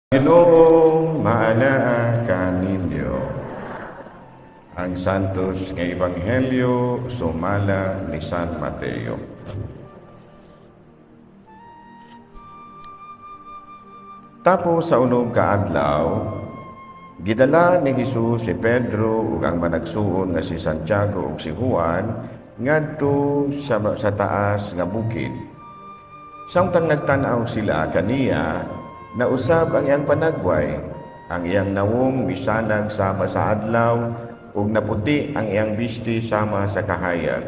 Ginoong maanaa kaninyo ang santos nga Ebanghelyo sumala ni San Mateo. Tapos sa unong kaadlaw, gidala ni Jesus si Pedro ug ang managsuon nga si Santiago ug si Juan ngadto sa taas nga bukid. Samtang nagtan-aw sila kaniya, nausab ang iyang panagway, ang iyang nawong misanag sama sa adlaw, ug naputi ang iyang bisti sama sa kahayag.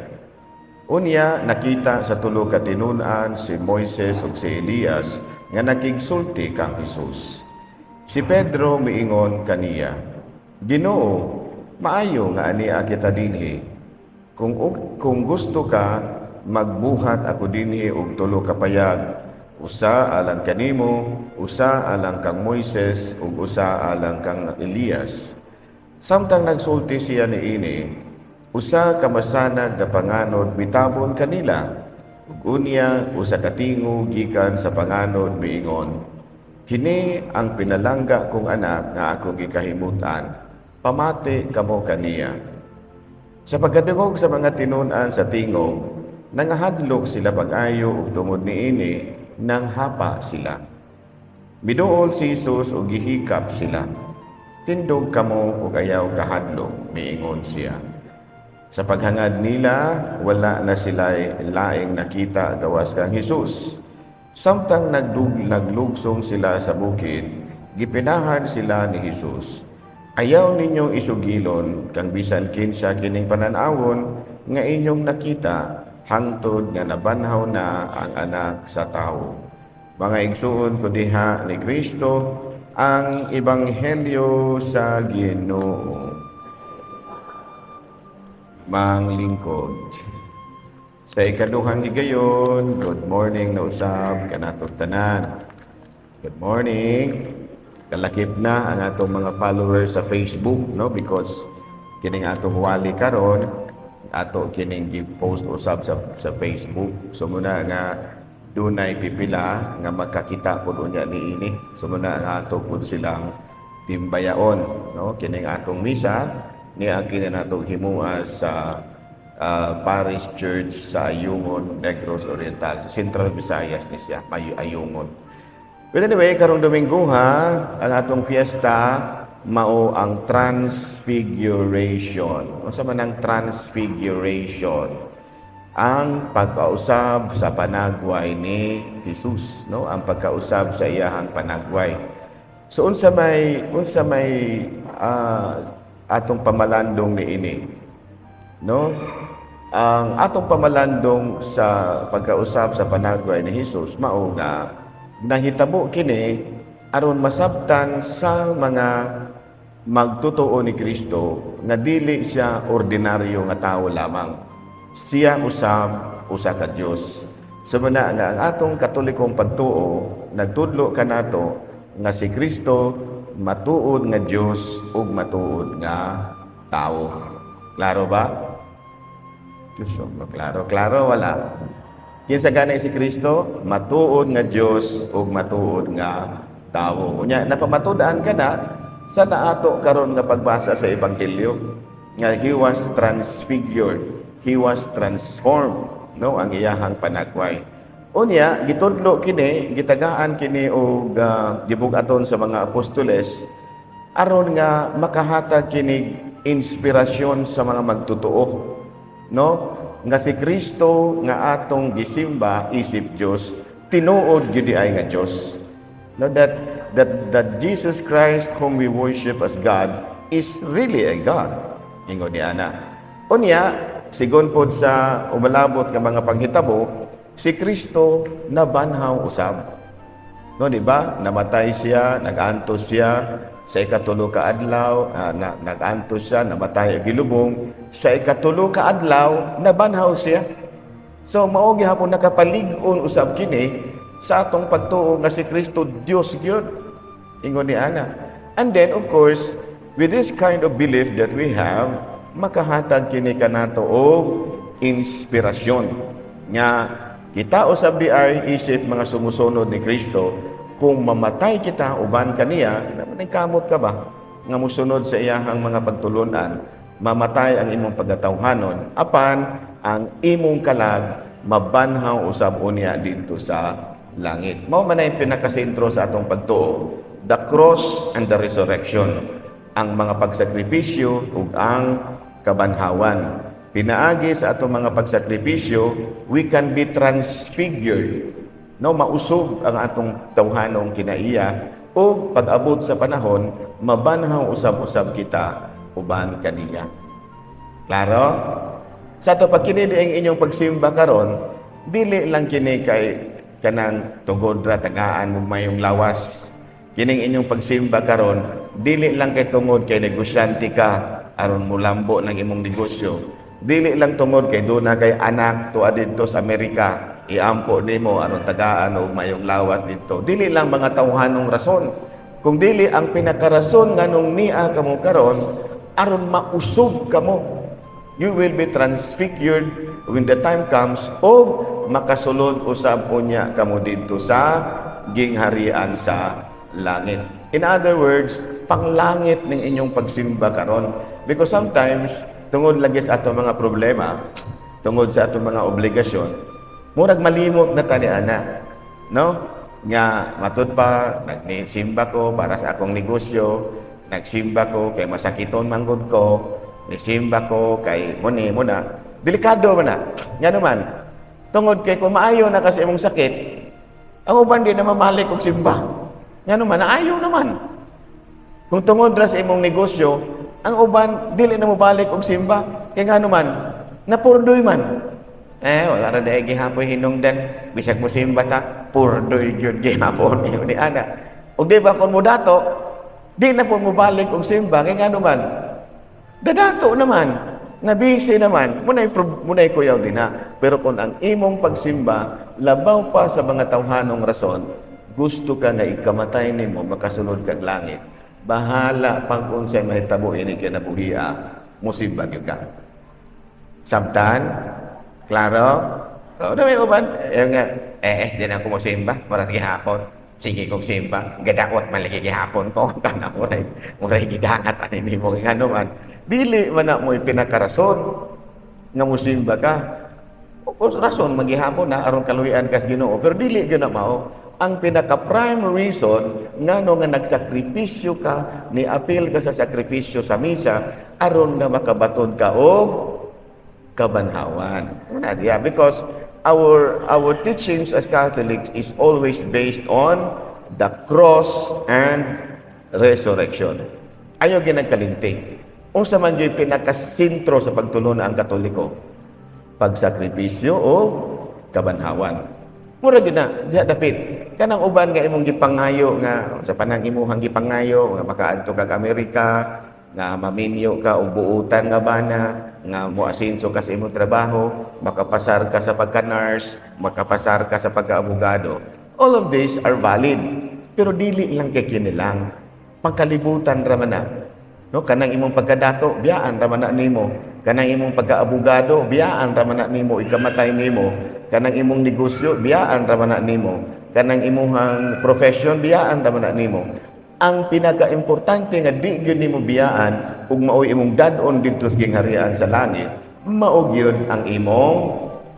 Unya nakita sa tulo ka tinun-an si Moises ug si Elias nga nakigsulti kang Hesus. Si Pedro miingon kaniya, "Ginoo, maayo nga ania kita dinhi. Kung gusto ka, magbuhat ako dinhi og tulo ka payag. Usa alang kanimo, usa alang kang Moises, ug usa alang kang Elias." Samtang nagsulti siya niini, usa ka masanag nga panganod mitabon kanila, ug unya usa ka tingo gikan sa panganod miingon, "Kini ang pinalangga kong anak nga ako gikahimutan, pamati kamo kaniya." Sa pagkadungog sa mga tinun-an sa tingog, nangahadlok sila pag-ayo ug tungod niini nang hapa sila. Miduol si Jesus ug gihikap sila. "Tindog kamo ug ayaw kahadlok," miingon siya. Sa paghangad nila, wala na sila laing nakita gawas kang Jesus. Samtang naglugsong sila sa bukid, gipinahan sila ni Jesus. "Ayaw ninyong isugilon kang bisan kinsa kining panan-awon nga inyong nakita, hangtod nga nabanhaw na ang anak sa tao." Mga igsuon ko diha ni Kristo, ang Ebanghelyo sa Ginoo. Manglingkod. Sa ikaduhang higayon, good morning na usab kanatong tanan. Good morning. Kalakip na ang atong mga followers sa Facebook, no? Because kining atong wali karon, ato kining gi-post usab sa Facebook. So muna nga dunay pipila nga makakita pud unya niini. So muna nga ato pud silang timbayaon, no? Kining atong misa ni ang kinatong himua sa Parish Church sa Ayungon, Negros Oriental, sa Central Visayas ni siya, Ayungon. But anyway, karong Domingo ang atong fiesta mao ang Transfiguration. Unsa man ang Transfiguration? Ang pagkausab sa panagway ni Jesus, no? Ang pagkausab sa iyahang panagway. So unsa may atong pamalandong niini, no? Ang atong pamalandong sa pagkausab sa panagway ni Jesus mao nga nahitabo kini aron masabtan sa mga magtotoo ni Kristo nga dili siya ordinaryo nga tawo lamang. Siya usa ka Dios. Sumana nga ang atong katolikong pagtuo nagtudlo kanato nga si Kristo matuod nga Dios ug matuod nga tawo. Klaro ba? Klaro wala. Kinsa gani si Kristo? Matuod nga Dios ug matuod nga tawo. Unya napamatud-an ka na sa naato karon nga pagbasa sa Ebanghelyo nga he was transfigured. He was transformed, no, ang iyahang panagway. Unya gitudlo kini, gitagaan kini og gibug-aton sa mga apostoles aron nga makahatag kini inspirasyon sa mga magtotoo, no, nga si Kristo nga atong gisimba isip Dios, tinuod gyud ay nga Dios. No, that Jesus Christ whom we worship as God is really a God. Ingon ni ana. Unya sigon pod sa umalabot nga mga panghitabo, si Kristo nabanhaw usab. No, di ba? Namatay siya, nag-antos siya sa ikatulo ka adlaw, nag-antos siya, namatay og gilubong. Sa ikatulo ka adlaw, nabanhaw siya. So mao gihapon nakapalig-on usab kini sa atong pagtuo nga si Kristo Dios gyud. Ingon ni ana. And then of course, with this kind of belief that we have, makahatag kini kanato og inspirasyon nga kita usab di ay isip mga sumusunod ni Kristo kung mamatay kita uban kaniya, kamot ka ba nga musunod sa iyahang mga pagtulunan, mamatay ang imong pagkatawhanon apan ang imong kalag mabanhaw usab unya dito sa langit. Mao man ay pinakasentro sa atong pagtuo, the cross and the resurrection, ang mga pagsakripisyo ug ang kabanhawan. Pinaagi sa atong mga pagsakripisyo, we can be transfigured. No, mausog ang atong tawhanong kinaiya o pag-abot sa panahon, mabanhaw usab-usab kita uban kaniya. Klaro? Sa ito, pag kinili ang inyong pagsimba karon, dili lang kini kay kanang tungod ra tagaan mo mayong lawas. Kining inyong pagsimba karon, dili lang kay tungod kay negosyante ka aron mulambo ng imong negosyo. Dili lang tungod kay duna kay anak tuwa dito sa Amerika, iampo nimo aron tagaan og mayong lawas dito. Dili lang mga tawhanong rason. Kung dili ang pinakarason nganong niya kamo karon aron mausog kamo. You will be transfigured when the time comes o makasulod usab unya kamo dito sa gingharian sa langit. In other words, panglangit ng inyong pagsimba karon. Because sometimes, tungod lagi sa atong mga problema, tungod sa atong mga obligasyon, murag malimot na tani ana, no? Nga matud pa nagsimba ko para sa akong negosyo, nagsimba ko kay masakiton manggod ko, nagsimba ko kay muna delikado man na. Nga naman, tungod kay kung maayo na kasi imong sakit, ang uban din na mamalik og simba. Nga naman, naayaw naman. Kung tungod ra sa imong negosyo, ang uban dili na mo balik og simba. Kaya nga naman, napurdoy man. Wala na dahil gihapoy hinungdan. Bisag mo simba ta, purdoy yun gihapon. Ni ana. O di ba kung mo dato, di na po mo balik og simba. Kaya nga naman, dadato naman, nabisi naman, munay kuyaw din na. Pero kung ang imong pagsimba, labaw pa sa mga tawhanong rason, gusto ka nga ikamatay nimo makasunod kag langit, bahala pang unsay mahitabo ini kinabuhia, musimba gyud ka. Sabtan, klaro? O na may uban, nga di na ako musimba, murag gihapon. Sige kong simba, gadakot man lagi gihapon ko, kana muray gidangat ani nimo ngano man. Dili man na mo pinakarason nga musimba ka. O rason magihapon na aron kaluyan kas Ginoo, pero dili gyud na mao. Ang pinaka-prime reason ngano nga nagsakripisyo ka, ni-appeal ka sa sakripisyo sa misa, aron nga makabaton ka og kabanhawan. Because our teachings as Catholics is always based on the cross and resurrection. Ayaw ginagkalinting. Unsa man yo'y pinakasintro sa pagtulon ang Katoliko? Pagsakripisyo o kabanhawan. Mura gyud na, diha dapit. Kanang uban nga imong gipangayo nga sa panang imuhang gipangayo nga makaadto kag Amerika, nga maminyo ka og buutan nga bana, nga moasinso ka sa imong trabaho, makapasar ka sa pagka-nurse, makapasar ka sa pagka-abogado. All of these are valid. Pero dili lang kay kinilang. Pangkalibutan ra man na. No, kanang imong pagkadato, biyaan ra man na nimo. Kanang imong pagka-abogado, biyaan ra man na nimo, ikamatay nimo. Kanang imong negosyo, biyaan ra man na nimo. Kanang imong profession, biyaan ra man na nimo. Ang pinaka-importante nga di gyud nimo biyaan ug maoy imong dad-on didto sa gingharian sa langit, mao gyud ang imong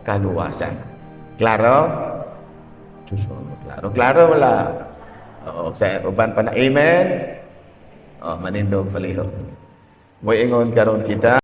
kaluwasan. Klaro? Klaro wala. Oo, sa uban pa na amen. Manindog paliho. Moy ingon karon kita